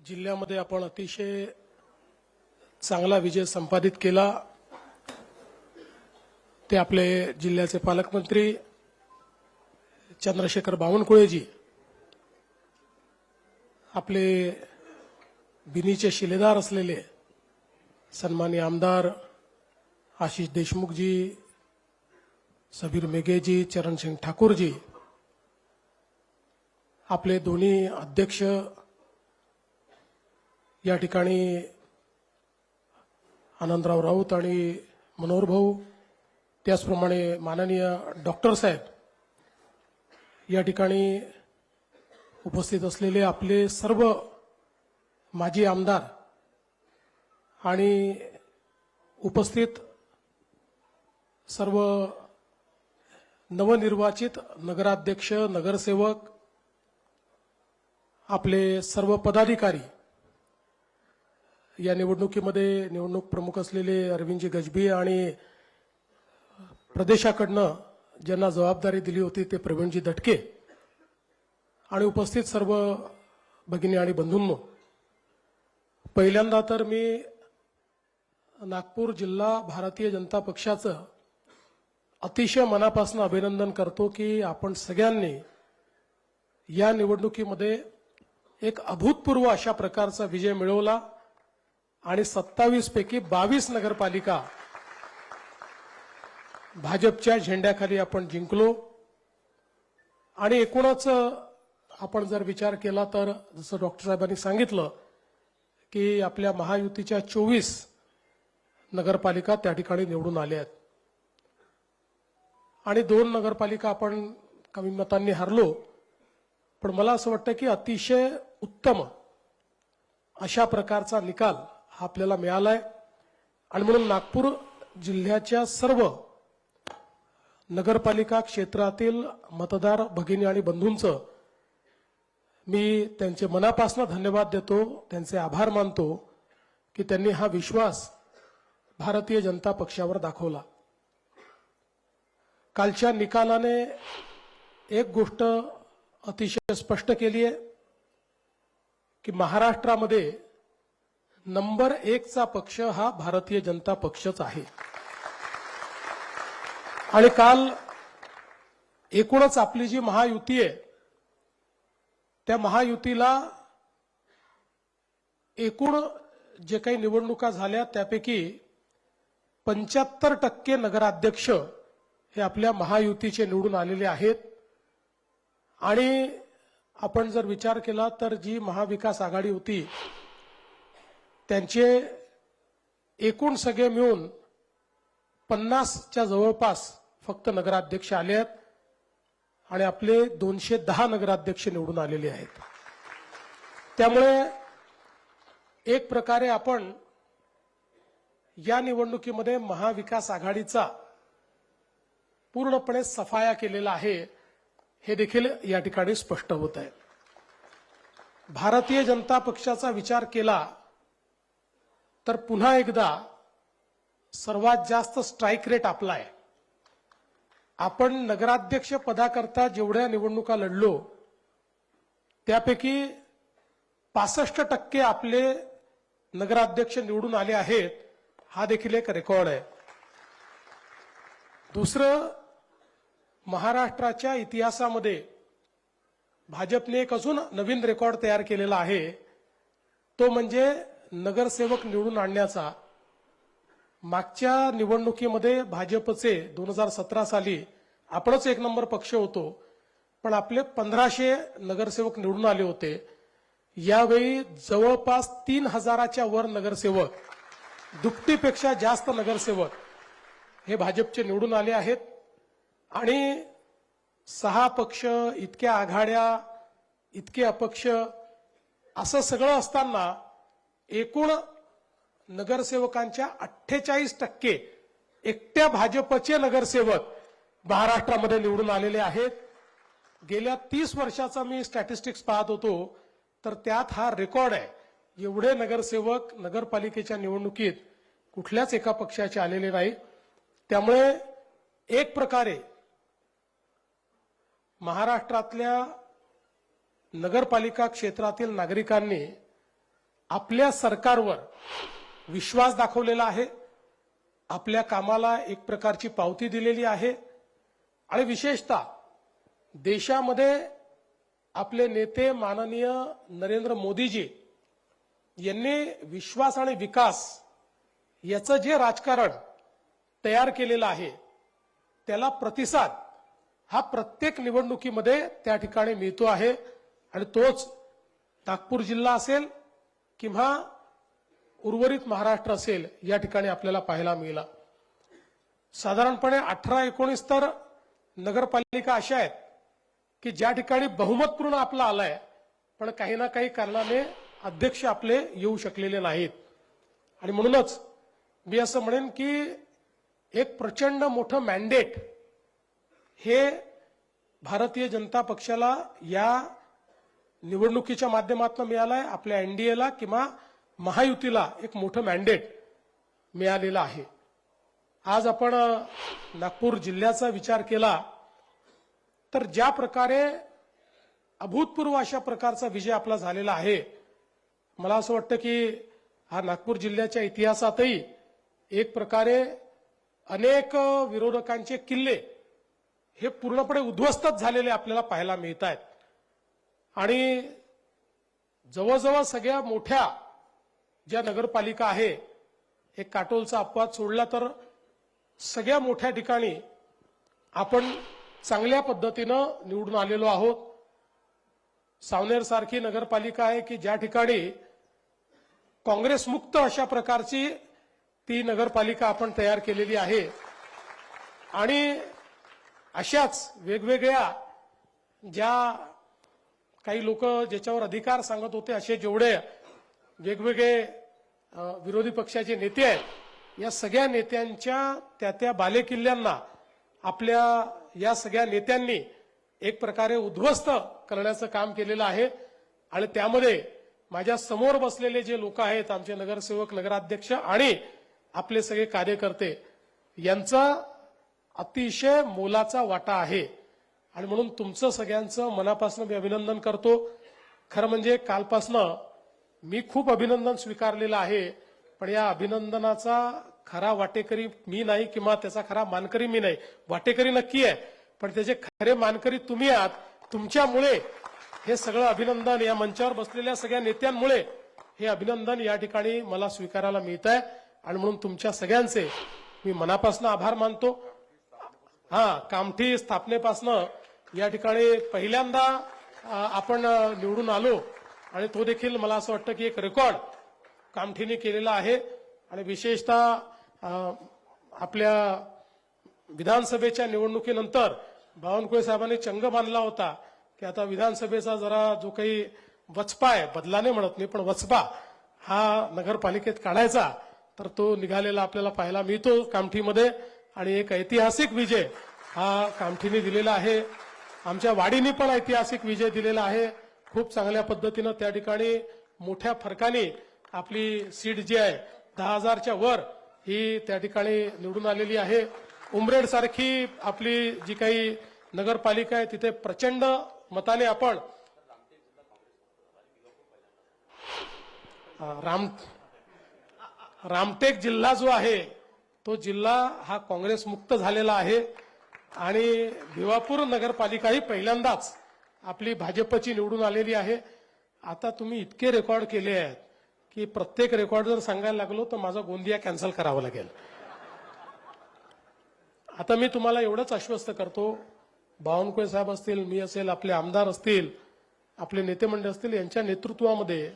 जिल्ह्यामध्ये आपण अतिशय चांगला विजय संपादित केला। ते आपले जिल्ह्याचे पालकमंत्री चंद्रशेखर बावनकुळेजी, आपले बिनीचे शिलेदार असलेले सन्माननीय आमदार आशीष देशमुखजी, सबीर मेघेजी, चरणसिंग ठाकूरजी, आपले दोन्ही अध्यक्ष या ठिकाणी आनंदराव राऊत आणि मनोहर भाऊ, त्याचप्रमाणे माननीय डॉक्टर साहेब, या ठिकाणी उपस्थित असलेले आपले सर्व माजी आमदार आणि उपस्थित सर्व नवनिर्वाचित नगराध्यक्ष, नगरसेवक, आपले सर्व पदाधिकारी, या निवडणुकीमध्ये निवडणूक प्रमुख असलेले अरविंदजी गजबी आणि प्रदेशाकडनं ज्यांना जबाबदारी दिली होती ते प्रवीणजी दटके आणि उपस्थित सर्व भगिनी आणि बंधूंनो, पहिल्यांदा तर मी नागपूर जिल्हा भारतीय जनता पक्षाचं अतिशय मनापासून अभिनंदन करतो की आपण सगळ्यांनी या निवडणुकीमध्ये एक अभूतपूर्व अशा प्रकारचा विजय मिळवला आणि 27 पैकी 22 नगरपालिका भाजपच्या झेंड्याखाली आपण जिंकलो। आणि एकूणच आपण जर विचार केला तर जसं डॉक्टर साहेबांनी सांगितलं की आपल्या महायुतीच्या 24 नगरपालिका त्या ठिकाणी निवडून आल्या आहेत आणि 2 नगरपालिका आपण कमी मतांनी हारलो। पण मला असं वाटतं की अतिशय उत्तम अशा प्रकारचा निकाल हा आपल्याला मिळालाय आणि म्हणून नागपूर जिल्ह्याच्या सर्व नगरपालिका क्षेत्रातील मतदार भगिनी आणि बंधूंचं मी त्यांचे मनापासून धन्यवाद देतो, त्यांचे आभार मानतो की त्यांनी हा विश्वास भारतीय जनता पक्षावर दाखवला। कालच्या निकालाने एक गोष्ट अतिशय स्पष्ट केली आहे की महाराष्ट्रामध्ये नंबर 1 चा पक्ष हा भारतीय जनता पक्षच आहे। आणि काल एकूणच आपली जी महायुती आहे त्या महायुतीला एकूण जे काही निवडणुका झाल्या त्यापैकी 75% नगराध्यक्ष हे आपल्या महायुतीचे निवडून आलेले आहेत। आणि आपण जर विचार केला तर जी महाविकास आघाडी होती त्यांचे एकूण सगळे मिळून 50च्या जवळपास फक्त नगराध्यक्ष आले आहेत आणि आपले 210 नगराध्यक्ष निवडून आलेले आहेत। त्यामुळे एक प्रकारे आपण या निवडणुकीमध्ये महाविकास आघाडीचा पूर्णपणे सफाया केलेला आहे हे देखील या ठिकाणी स्पष्ट होत आहे। भारतीय जनता पक्षाचा विचार केला तर पुन्हा एकदा सर्वात जास्त स्ट्राइक रेट आपला आहे। आपण नगराध्यक्ष पदाकरता जेवढ्या निवडणुका लढलो त्यापैकी 65% आपले नगराध्यक्ष निवडून आले आहेत, हा देखील एक रेकॉर्ड आहे। दुसरं, महाराष्ट्राच्या इतिहासामध्ये भाजपने एक अजून नवीन रेकॉर्ड तयार केलेला आहे, तो म्हणजे नगरसेवक निवडून आणण्याचा। मागच्या निवडणुकीमध्ये भाजपचे 2017 साली आपणच 1 नंबर पक्ष होतो, पण आपले 1500 नगरसेवक निवडून आले होते। यावेळी जवळपास 3000च्या वर नगरसेवक, दुपटीपेक्षा जास्त नगरसेवक हे भाजपचे निवडून आले आहेत। आणि 6 पक्ष, इतक्या आघाड्या, इतके अपक्ष, असं सगळं असताना एकूण नगरसेवकांच्या 48% एकट्या भाजपचे नगरसेवक महाराष्ट्रामध्ये निवडून आलेले आहेत। गेल्या 30 वर्षाचा मी स्टॅटिस्टिक्स पाहत होतो तर त्यात हा रेकॉर्ड आहे। एवढे नगरसेवक नगरपालिकेच्या निवडणुकीत कुठल्याच एका पक्षाचे आलेले नाही। त्यामुळे एक प्रकारे महाराष्ट्रातल्या नगरपालिका क्षेत्रातील नागरिकांनी आपल्या सरकारवर विश्वास दाखवलेला आहे, आपल्या कामाला एक प्रकारची पावती दिलेली आहे आणि विशेषतः देशामध्ये आपले नेते माननीय नरेंद्र मोदीजी यांनी विश्वास आणि विकास याचं जे राजकारण तयार केलेलं आहे त्याला प्रतिसाद हा प्रत्येक निवडणुकीमध्ये त्या ठिकाणी मिळतो आहे आणि तोच नागपूर जिल्हा असेल किंवा उर्वरित महाराष्ट्र असेल या ठिकाणी आपल्याला पाहायला मिळाला। साधारणपणे 18-19 तर नगरपालिका अशा आहेत की ज्या ठिकाणी बहुमतपूर्ण आपला आलाय, पण काही ना काही कारणाने अध्यक्ष आपले येऊ शकलेले नाहीत आणि म्हणूनच मी असं म्हणेन की एक प्रचंड मोठं मॅन्डेट हे भारतीय जनता पक्षाला या निवडणुकीच्या माध्यमातून मिळालंय, आपल्या एनडीएला किंवा महायुतीला एक मोठं मॅन्डेट मिळालेलं आहे। आज आपण नागपूर जिल्ह्याचा विचार केला तर ज्या प्रकारे अभूतपूर्व अशा प्रकारचा विजय आपला झालेला आहे, मला असं वाटतं की हा नागपूर जिल्ह्याच्या इतिहासातही एक प्रकारे अनेक विरोधकांचे किल्ले हे पूर्णपणे उद्ध्वस्तच झालेले आपल्याला पाहायला मिळत आहेत आणि जवळजवळ सगळ्या मोठ्या ज्या नगरपालिका आहे, एक काटोलचा अपवाद सोडला तर सगळ्या मोठ्या ठिकाणी आपण चांगल्या पद्धतीनं निवडून आलेलो आहोत। सावनेर सारखी नगरपालिका आहे की ज्या ठिकाणी काँग्रेस मुक्त अशा प्रकारची ती नगरपालिका आपण तयार केलेली आहे आणि अशाच वेगवेगळ्या ज्या काही लोक ज्याच्यावर अधिकार सांगत होते असे जेवढे वेगवेगळे विरोधी पक्षाचे नेते आहेत, या सगळ्या नेत्यांच्या त्या बालेकिल्ल्यांना आपल्या या सगळ्या नेत्यांनी एक प्रकारे उद्ध्वस्त करण्याचं काम केलेलं आहे आणि त्यामध्ये माझ्या समोर बसलेले जे लोक आहेत, आमचे नगरसेवक, नगराध्यक्ष आणि आपले सगळे कार्यकर्ते यांचा अतिशय मोलाचा वाटा आहे आणि म्हणून तुमचं सगळ्यांचं मनापासून मी अभिनंदन करतो। खरं म्हणजे कालपासनं मी खूप अभिनंदन स्वीकारलेलं आहे, पण या अभिनंदनाचा खरा वाटेकरी मी नाही किंवा त्याचा खरा मानकरी मी नाही, वाटेकरी नक्की आहे, पण त्याचे खरे मानकरी तुम्ही आहात। तुमच्यामुळे हे सगळं अभिनंदन, या मंचावर बसलेल्या सगळ्या नेत्यांमुळे हे अभिनंदन या ठिकाणी मला स्वीकारायला मिळत आहे आणि म्हणून तुमच्या सगळ्यांचे मी मनापासून आभार मानतो। कामठी स्थापनेपासनं या ठिकाणी पहिल्यांदा आपण निवडून आलो आणि तो देखील मला असं वाटतं की एक रेकॉर्ड कामठीने केलेला आहे आणि विशेषतः आपल्या विधानसभेच्या निवडणुकीनंतर बावनकुळे साहेबांनी चंग बांधला होता की आता विधानसभेचा जरा जो काही वचपा आहे, बदलाने म्हणत नाही पण वचपा हा नगरपालिकेत काढायचा, तर तो निघालेला आपल्याला पाहायला मिळतो कामठीमध्ये आणि एक ऐतिहासिक विजय हा कामठीने दिलेला आहे। आमच्या वाडीने पण ऐतिहासिक विजय दिलेला आहे। खूप चांगल्या पद्धतीनं त्या ठिकाणी मोठ्या फरकाने आपली सीट जी आहे 10,000च्या वर ही त्या ठिकाणी निवडून आलेली आहे। उमरेड सारखी आपली जी काही नगरपालिका आहे तिथे प्रचंड मताने आपण रामटेक जिल्हा जो आहे तो जिल्हा हा काँग्रेस मुक्त झालेला आहे आणि भिवापूर नगरपालिका ही पहिल्यांदाच आपली भाजपची निवडून आलेली आहे। आता तुम्ही इतके रेकॉर्ड केले आहेत की प्रत्येक रेकॉर्ड जर सांगायला लागलो तर माझा गोंदिया कॅन्सल करावा लागेल। आता मी तुम्हाला एवढंच आश्वस्त करतो, बावनकुळे साहेब असतील, मी असेल, आपले आमदार असतील, आपले नेते मंडळ असतील, यांच्या नेतृत्वामध्ये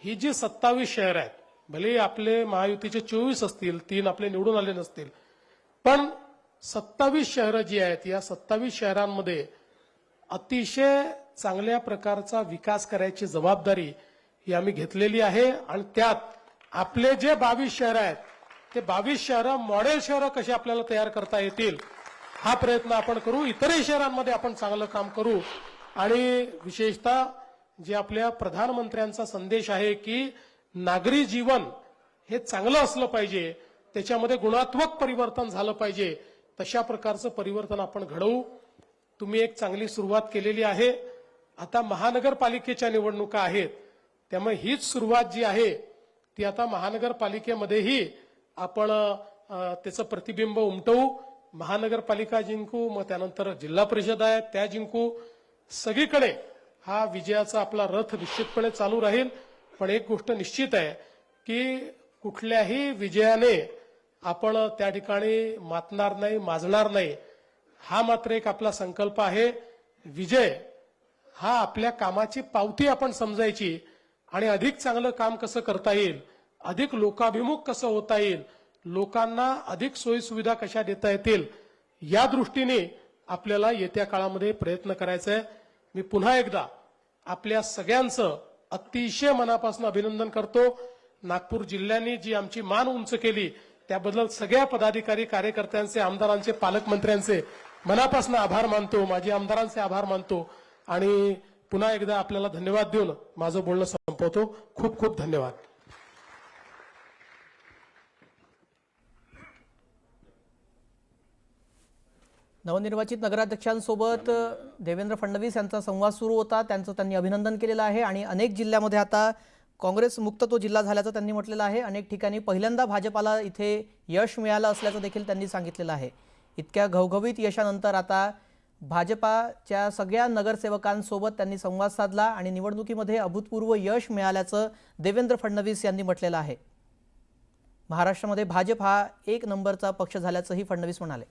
ही जी 27 शहर आहेत, भले आपले महायुतीचे 24 असतील, 3 आपले निवडून आले नसतील, पण 27 शहरं जी आहेत या 27 शहरांमध्ये अतिशय चांगल्या प्रकारचा विकास करायची जबाबदारी ही आम्ही घेतलेली आहे आणि त्यात आपले जे 22 शहर आहेत ते 22 शहरं मॉडेल शहरं कशी आपल्याला तयार करता येतील हा प्रयत्न आपण करू। इतरही शहरांमध्ये आपण चांगलं काम करू आणि विशेषतः जे आपल्या प्रधानमंत्र्यांचा संदेश आहे की नागरी जीवन हे चांगलं असलं पाहिजे, त्याच्यामध्ये गुणात्मक परिवर्तन झालं पाहिजे, तशा प्रकारचं परिवर्तन आपण घडवू। तुम्ही एक चांगली सुरुवात केलेली आहे। आता महानगरपालिकेच्या निवडणुका आहेत त्यामुळे हीच सुरुवात जी आहे ती आता महानगरपालिकेमध्येही आपण त्याचं प्रतिबिंब उमटवू. महानगरपालिका जिंकू, मग त्यानंतर जिल्हा परिषद आहे त्या जिंकू. सगळीकडे हा विजयाचा आपला रथ निश्चितपणे चालू राहील. पण एक गोष्ट निश्चित आहे की कुठल्याही विजयाने आपण त्या ठिकाणी मातणार नाही, माजणार नाही. हा मात्र एक आपला संकल्प आहे. विजय हा आपल्या कामाची पावती आपण समजायची आणि अधिक चांगलं काम कसं करता येईल, अधिक लोकाभिमुख कसं होता येईल, लोकांना अधिक सोयीसुविधा कशा देता येतील, या दृष्टीने आपल्याला येत्या काळामध्ये प्रयत्न करायचा आहे. मी पुन्हा एकदा आपल्या सगळ्यांचं अतिशय मनापासून अभिनंदन करतो. नागपूर जिल्ह्याने जी आमची मान उंच केली त्याबद्दल सगळ्या पदाधिकारी, कार्यकर्त्यांचे, आमदारांचे, पालकमंत्र्यांचे मनापासून आभार मानतो. माजी आमदारांचे आभार मानतो आणि पुन्हा एकदा आपल्याला धन्यवाद देऊन माझं बोलणं संपवतो. खूप खूप धन्यवाद. नवनिर्वाचित नगराध्यक्षांसोबत देवेंद्र फडणवीस यांचा संवाद सुरू होता. त्यांचं त्यांनी अभिनंदन केलेलं आहे आणि अनेक जिल्ह्यामध्ये आता काँग्रेस मुक्त तो जिल्हा झाल्याचं त्यांनी म्हटलेलं आहे. अनेक ठिकाणी पहिल्यांदा भाजपाला इथे यश मिळालं असल्याचं देखील त्यांनी सांगितलेलं आहे. इतक्या घवघवीत यशानंतर आता भाजपाच्या सगळ्या नगरसेवकांसोबत त्यांनी संवाद साधला आणि निवडणुकीमध्ये अभूतपूर्व यश मिळाल्याचं देवेंद्र फडणवीस यांनी म्हटलेलं आहे. महाराष्ट्रामध्ये भाजप हा एक नंबरचा पक्ष झाल्याचंही फडणवीस म्हणाले.